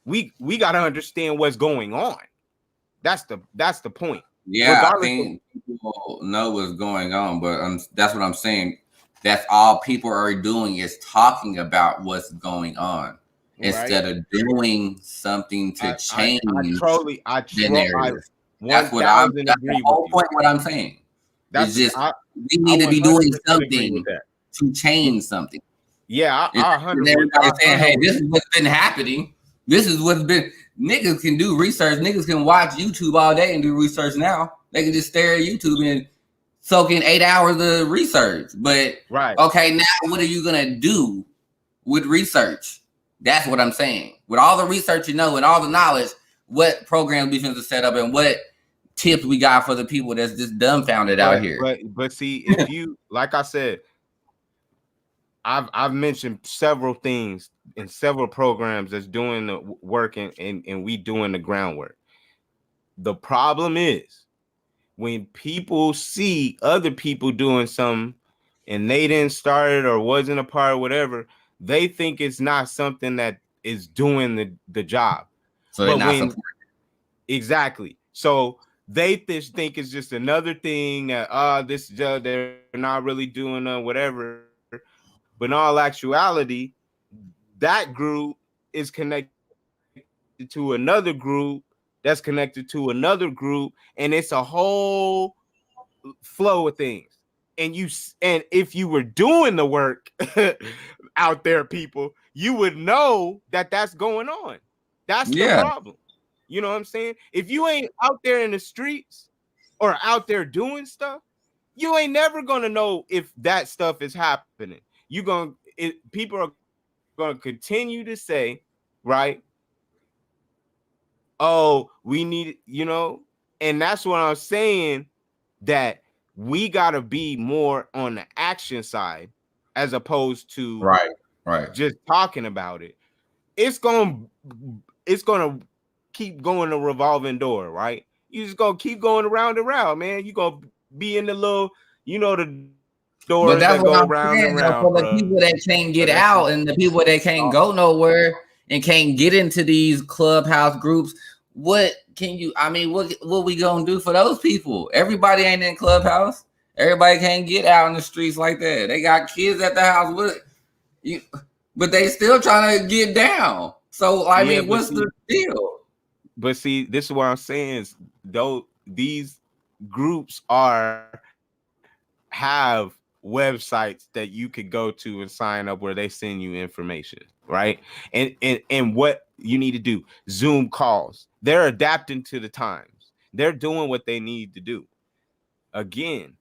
We got to understand what's going on. That's the point. Yeah, I think people know what's going on, but that's what I'm saying. That's all people are doing is talking about what's going on instead of doing something to change. The narrative. That's what that's the whole point. What I'm saying is just we need to be doing something to change something. Yeah, everybody's saying, "Hey, this is what's been happening. This is what's been." Niggas can do research. Niggas can watch YouTube all day and do research now. They can just stare at YouTube and soak in 8 hours of research. But okay, now what are you gonna do with research? That's what I'm saying. With all the research and all the knowledge, what programs we finna set up and what tips we got for the people that's just dumbfounded out here. But see, if you like I said, I've mentioned several things in several programs that's doing the work and we doing the groundwork. The problem is when people see other people doing something and they didn't start it or wasn't a part of whatever, they think it's not something that is doing the job. So they're not supporting. Exactly. So they think it's just another thing that they're not really doing whatever. But in all actuality, that group is connected to another group that's connected to another group, and it's a whole flow of things. And if you were doing the work out there, people, you would know that that's going on. That's the problem. You know what I'm saying? If you ain't out there in the streets or out there doing stuff, you ain't never gonna know if that stuff is happening. People are gonna continue to say, right? Oh, we need, and that's what I'm saying, that we gotta be more on the action side as opposed to just talking about it. It's gonna keep going a revolving door, right? You just gonna keep going around and around, man. You gonna be in the little, But stories that's that what go I'm round and saying though. round, For the bro. people that can't get That's out just and the people that can't go nowhere and can't get into these clubhouse groups, what can you? I mean, what we gonna do for those people? Everybody ain't in clubhouse. Everybody can't get out in the streets like that. They got kids at the house with you, but they still trying to get down. So I yeah, mean, what's the deal? but see, this is what I'm saying is though these groups have websites that you could go to and sign up where they send you information, right? And what you need to do, Zoom calls. They're adapting to the times. They're doing what they need to do. Again,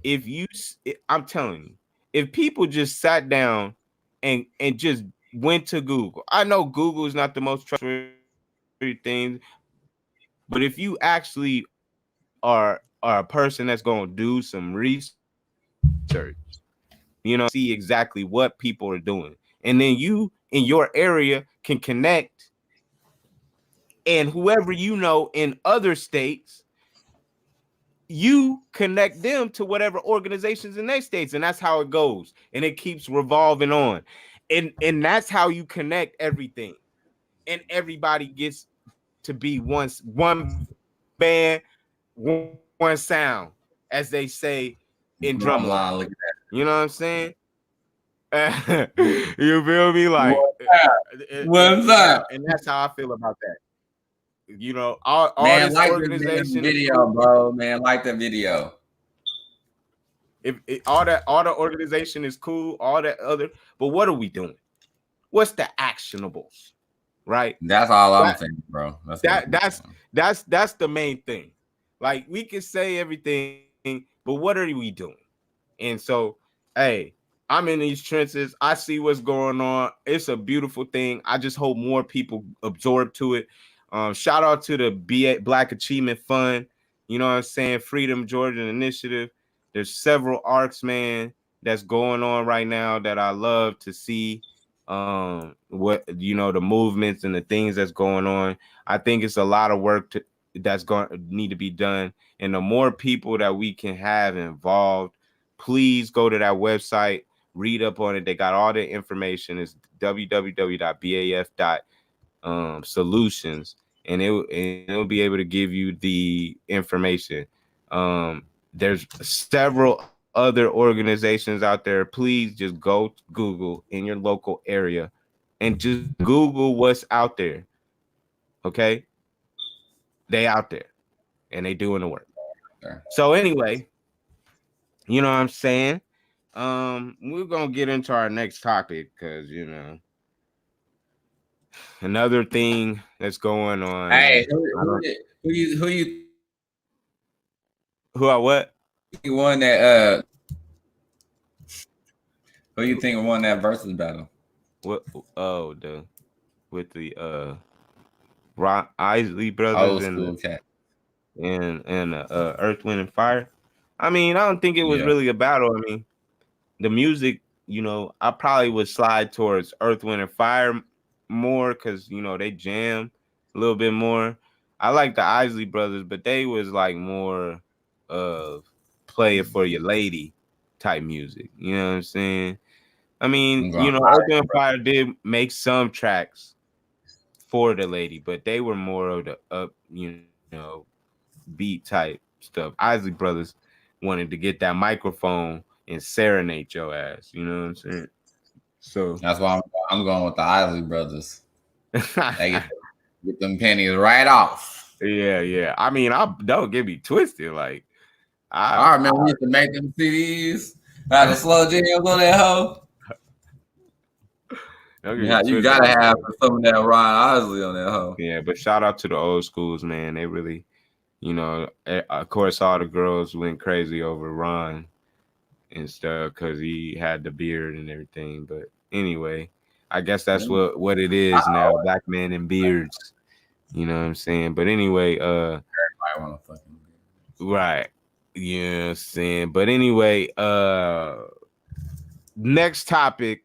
if you I'm telling you, if people just sat down and just went to Google. I know Google is not the most trustworthy thing, but if you actually are a person that's going to do some research, you know, see exactly what people are doing. And then you in your area can connect, and whoever you know in other states, you connect them to whatever organizations in their states, and that's how it goes, and it keeps revolving on, and that's how you connect everything, and everybody gets to be one band, one sound, as they say in Drumline. Drumline, look at You know what I'm saying? You feel me? that. Like, What's up? and that's how I feel about that. You know, all Man, this like this damn organization is video, cool. bro. Man, like the video. If all the organization is cool, all that other, but what are we doing? What's the actionables? Right? That's all I'm That saying, bro. That's all that I'm that's saying. that's the main thing. Like we can say everything, but what are we doing? And so, hey, I'm in these trenches. I see what's going on. It's a beautiful thing. I just hope more people absorb to it. Shout out to the Black Achievement Fund. You know what I'm saying? Freedom Georgia Initiative. There's several arcs, man, that's going on right now that I love to see. What the movements and the things that's going on. I think it's a lot of work that's going to need to be done, and the more people that we can have involved, please go to that website, read up on it. They got all the information. It's www.baf.solutions, and it'll be able to give you the information. There's several other organizations out there. Please just go to Google in your local area and just Google what's out there. Okay, they out there and they doing the work. Sure. So anyway, you know what I'm saying? We're gonna get into our next topic because another thing that's going on, Hey, and I don't who you who I what think won that who you think won that versus battle? what the with the Isley brothers Old and school cat. Earth, Wind and Fire. I mean, I don't think it was Yeah. really a battle. I mean, the music, I probably would slide towards Earth, Wind and Fire more because they jam a little bit more. I like the Isley brothers, but they was like more of play it for your lady type music. You know what I'm saying? I mean, I'm going Earth, Wind and Fire did make some tracks for the lady, but they were more of the up, beat type stuff. Isley brothers wanted to get that microphone and serenade your ass. You know what I'm saying? So that's why I'm going with the Isley brothers. They get them pennies right off. yeah. I mean, I don't get me twisted. Like I remember we used to make them CDs. Had the slow jams on that hoe. don't get me Yeah, you twisted. gotta have some of that Ryan Isley on that hoe. Yeah, but shout out to the old schools, man. They really, of course, all the girls went crazy over Ron and stuff because he had the beard and everything. But anyway, I guess that's what it is now. Black men and beards. You know what I'm saying? But anyway, Everybody want to fucking right. You know what I'm saying? But anyway, next topic,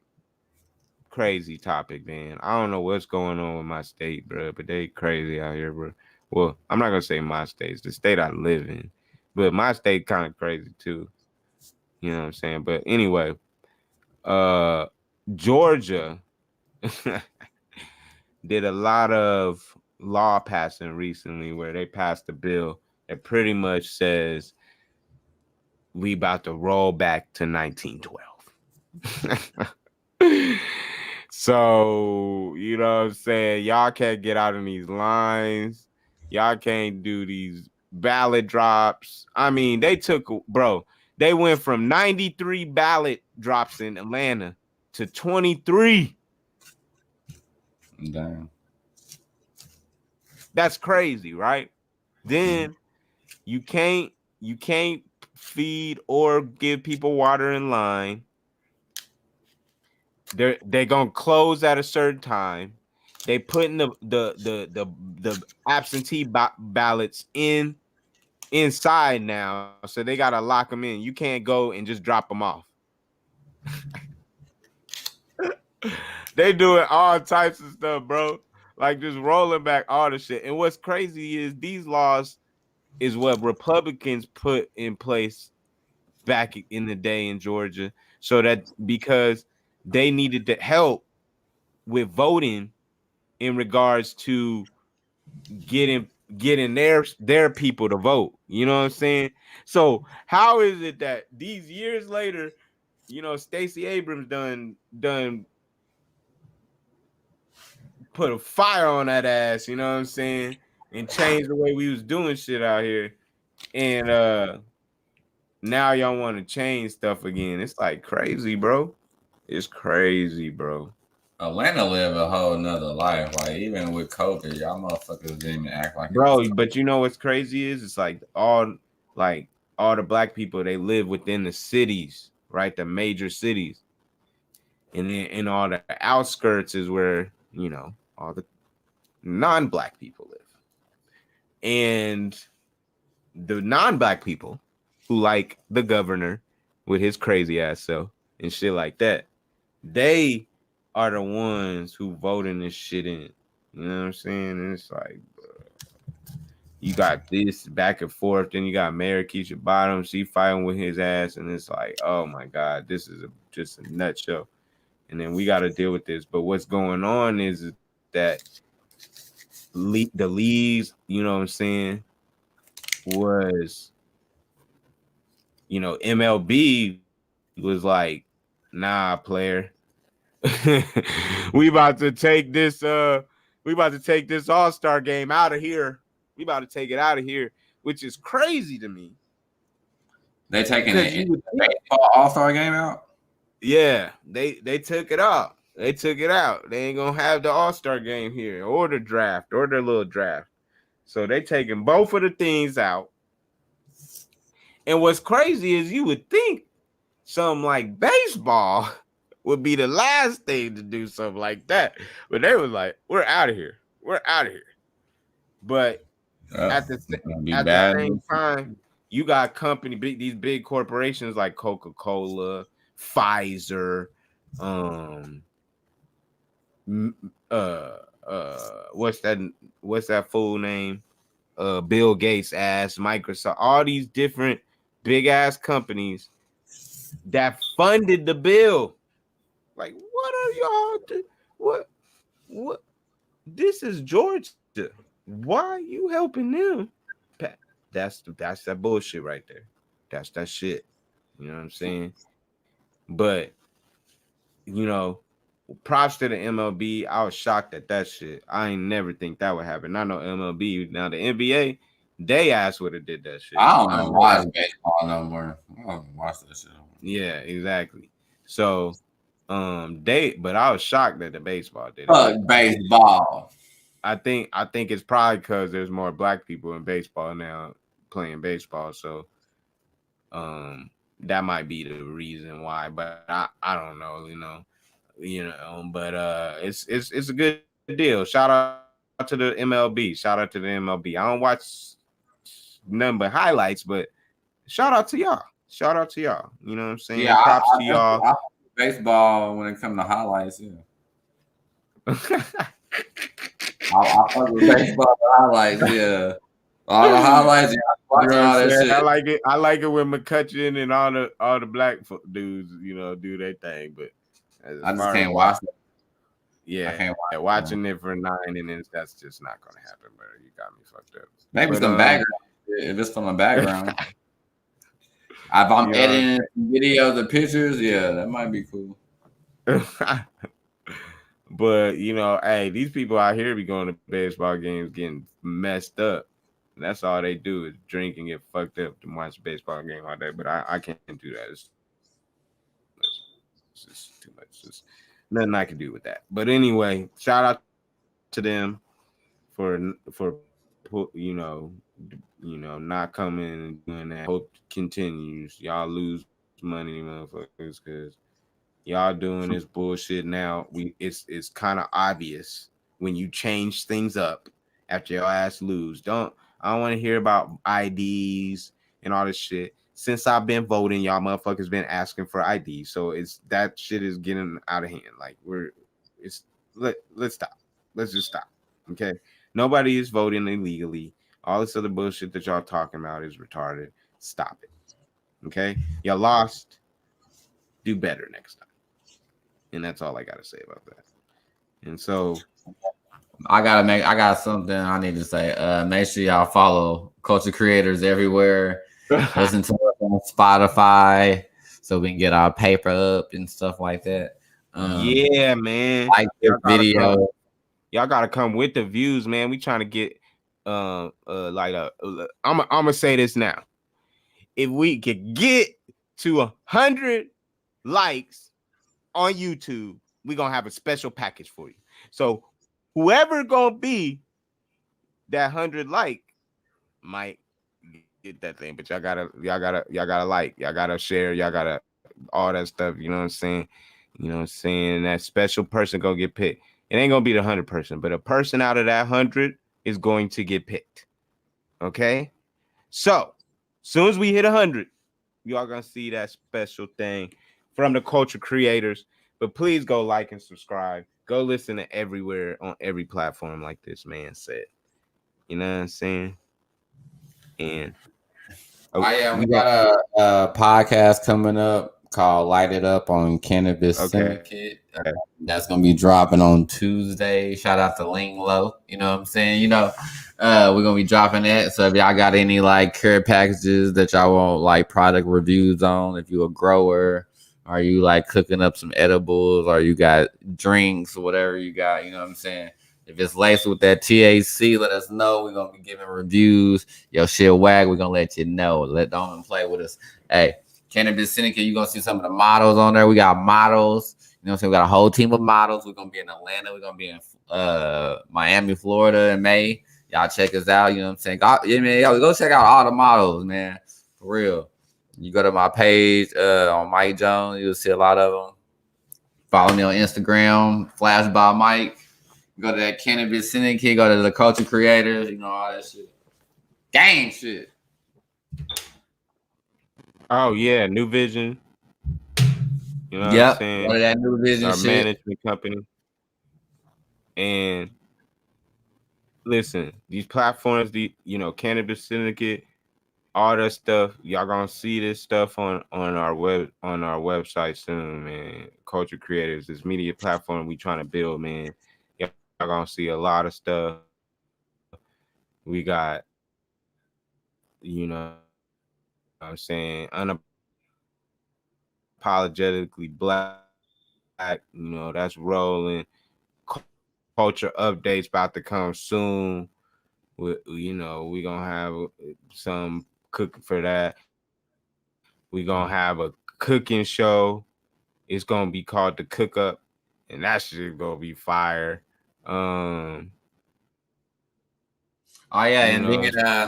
crazy topic, man. I don't know what's going on with my state, bro, but they crazy out here, bro. Well, I'm not gonna say my state, it's the state I live in, but my state kind of crazy too. You know what I'm saying? But anyway, Georgia did a lot of law passing recently where they passed a bill that pretty much says we about to roll back to 1912. So, you know what I'm saying? Y'all can't get out in these lines. Y'all can't do these ballot drops. I mean, they went from 93 ballot drops in Atlanta to 23. Damn. That's crazy, right? Then you can't feed or give people water in line. They're gonna close at a certain time. They putting the absentee ballots inside now, so they gotta lock them in. You can't go and just drop them off. They doing all types of stuff, bro. Like just rolling back all the shit. And what's crazy is these laws is what Republicans put in place back in the day in Georgia, so that because they needed to help with voting in regards to getting their people to vote. You know what I'm saying? So how is it that these years later, Stacey Abrams done put a fire on that ass, you know what I'm saying, and changed the way we was doing shit out here, and now y'all want to change stuff again. It's like crazy, bro. It's crazy, bro. Atlanta live a whole nother life. Like even with COVID, y'all motherfuckers didn't even act like it Bro, was. but you know what's crazy is it's like all the black people, they live within the cities, right? The major cities. And then in all the outskirts is where, all the non-black people live. And the non-black people who like the governor with his crazy ass self and shit like that, they are the ones who voting this shit in. You know what I'm saying? And it's like, you got this back and forth. Then you got Mayor Keisha Bottom. She fighting with his ass. And it's like, oh, my God, this is just a nutshell. And then we got to deal with this. But what's going on is that the leagues, you know what I'm saying, was, MLB was like, nah, player. we about to take this All-Star game out of here. We about to take it out of here, which is crazy to me. They taking the baseball All-Star game out? Yeah, they took it out. They took it out. They ain't gonna have the All-Star game here or the draft or their little draft. So they taking both of the things out. And what's crazy is you would think something like baseball would be the last thing to do something like that. But they was like, we're out of here. We're out of here. But at the same time, you got these big corporations like Coca-Cola, Pfizer, what's that fool name? Bill Gates ass, Microsoft, all these different big ass companies that funded the bill. Like, what are y'all what this is Georgia. Why are you helping them? That's that bullshit right there. That's that shit. You know what I'm saying? But props to the MLB. I was shocked at that shit. I ain't never think that would happen. Not no MLB. Now the NBA, they ass would have did that shit. I don't know why it's baseball no more. I don't watch that shit. Yeah, exactly. So, but I was shocked that the baseball did it. Fuck baseball. I think it's probably because there's more black people in baseball now playing baseball. So, that might be the reason why. But I don't know. But it's a good deal. Shout out to the MLB. Shout out to the MLB. I don't watch none but highlights, but shout out to y'all. Shout out to y'all. You know what I'm saying? Yeah, props to y'all. I baseball when it comes to highlights, yeah. I fuck with baseball highlights, yeah. All the highlights, watching all that shit. I like it when McCutcheon and all the black dudes, do their thing. But I just can't watch it. Yeah, I can't watching it for 9 innings, that's just not gonna happen, bro. You got me fucked up. Maybe some background. If it's from the background, if I'm editing videos or pictures, yeah, that might be cool. But hey, these people out here be going to baseball games getting messed up. That's all they do is drink and get fucked up to watch a baseball game all day. But I can't do that. It's just too much. Just nothing I can do with that. But anyway, shout out to them for not coming and doing that. Hope continues. Y'all lose money, motherfuckers, because y'all doing this bullshit now. It's kind of obvious when you change things up after your ass lose. I don't want to hear about IDs and all this shit. Since I've been voting, y'all motherfuckers been asking for IDs. So that shit is getting out of hand. Like let's stop. Let's just stop. Okay. Nobody is voting illegally. All this other bullshit that y'all talking about is retarded. Stop it. Okay. Y'all lost. Do better next time. And that's all I gotta say about that. And so I got something I need to say. Make sure y'all follow Culture Creators everywhere. Listen to us on Spotify so we can get our paper up and stuff like that. Yeah, man. Like this video. Y'all gotta come with the views, man. We trying to get I'm gonna say this now. If we could get to 100 likes on YouTube, we're gonna have a special package for you. So whoever gonna be that 100 like might get that thing, but y'all gotta like, y'all gotta share, y'all gotta all that stuff. You know what I'm saying? That special person gonna get picked. It ain't gonna be the 100 person, but a person out of that 100 is going to get picked. Okay, so soon as we hit 100, y'all gonna see that special thing from the Culture Creators. But please go like and subscribe. Go listen to everywhere on every platform, like this man said. You know what I'm saying? And we got a podcast coming up called Light It Up on Cannabis Syndicate. That's gonna be dropping on Tuesday. Shout out to Ling Low. You know what I'm saying? We're gonna be dropping that. So if y'all got any like care packages that y'all want like product reviews on, if you a grower, are you like cooking up some edibles, or you got drinks or whatever you got, you know what I'm saying? If it's laced with that THC, let us know. We're gonna be giving reviews. Yo, shit wag, we're gonna let you know. Don't play with us. Hey, Cannabis Syndicate, you're gonna see some of the models on there. We got models. You know what I'm saying? We got a whole team of models. We're gonna be in Atlanta. We're gonna be in Miami, Florida in May. Y'all check us out. You know what I'm saying? Go check out all the models, man. For real. You go to my page on Mike Jones, you'll see a lot of them. Follow me on Instagram, Flash by Mike. Go to that Cannabis Syndicate, go to the Culture Creators, all that shit. Gang shit. Oh yeah, New Vision. You know what I'm saying? Go to that New Vision our shit. Management company. And listen, these platforms, Cannabis Syndicate, all that stuff, y'all gonna see this stuff on our website soon, man. Culture Creators, this media platform we trying to build, man. Y'all gonna see a lot of stuff. We got, I'm saying, unapologetically black, that's rolling. Culture updates about to come soon. We gonna have some cooking for that. We gonna have a cooking show. It's gonna be called The Cook Up, and that shit gonna be fire. And then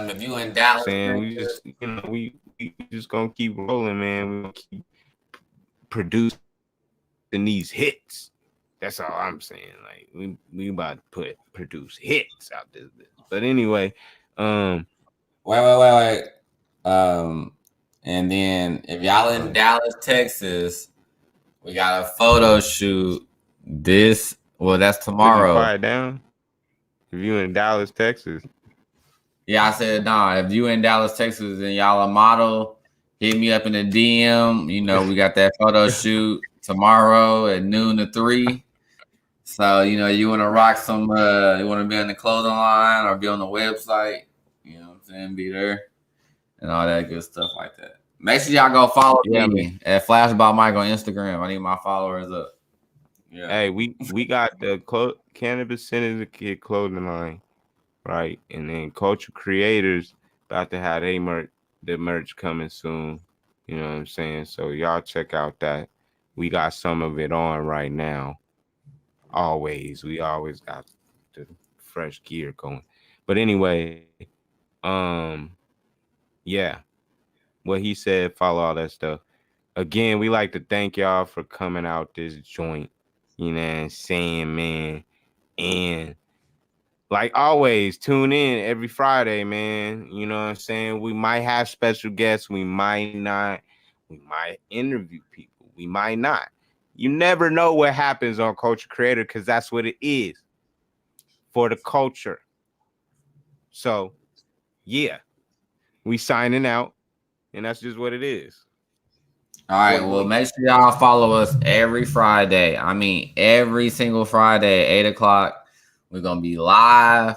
if you in Dallas, we just gonna keep rolling, man. We gonna keep producing these hits. That's all I'm saying. Like we about to produce hits out this. But anyway, wait. And then if y'all in Dallas, Texas, we got a photo shoot. That's tomorrow. Quiet down. If you in Dallas, Texas. Yeah, I said, nah, if you in Dallas, Texas, and y'all a model, hit me up in the DM. You know, we got that photo shoot tomorrow at noon to 3. So, you know, you want to rock some, you want to be on the clothing line or be on the website, you know what I'm saying? Be there and all that good stuff like that. Make sure y'all go follow Yeah, man. me at Flashball Mike on Instagram. I need my followers up. Yeah. Hey, we got the Cannabis Syndicate clothing line, right? And then Culture Creators about to have the merch coming soon. You know what I'm saying? So y'all check out that. We got some of it on right now. We always got the fresh gear going. But anyway, yeah, what he said, follow all that stuff. Again, we like to thank y'all for coming out this joint. You know what I'm saying, man? And like always, tune in every Friday, man. You know what I'm saying? We might have special guests. We might not. We might interview people. We might not. You never know what happens on Culture Creator because that's what it is for the culture. So, yeah, we signing out, and that's just what it is. All right. Well, make sure y'all follow us every Friday. I mean, every single Friday at 8 o'clock. We're going to be live,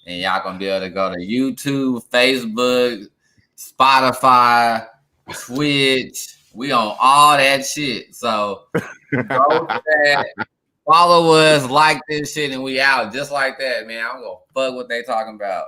and y'all going to be able to go to YouTube, Facebook, Spotify, Twitch. We on all that shit. So go to that, follow us, like this shit, and we out just like that, man. I'm going to fuck what they talking about.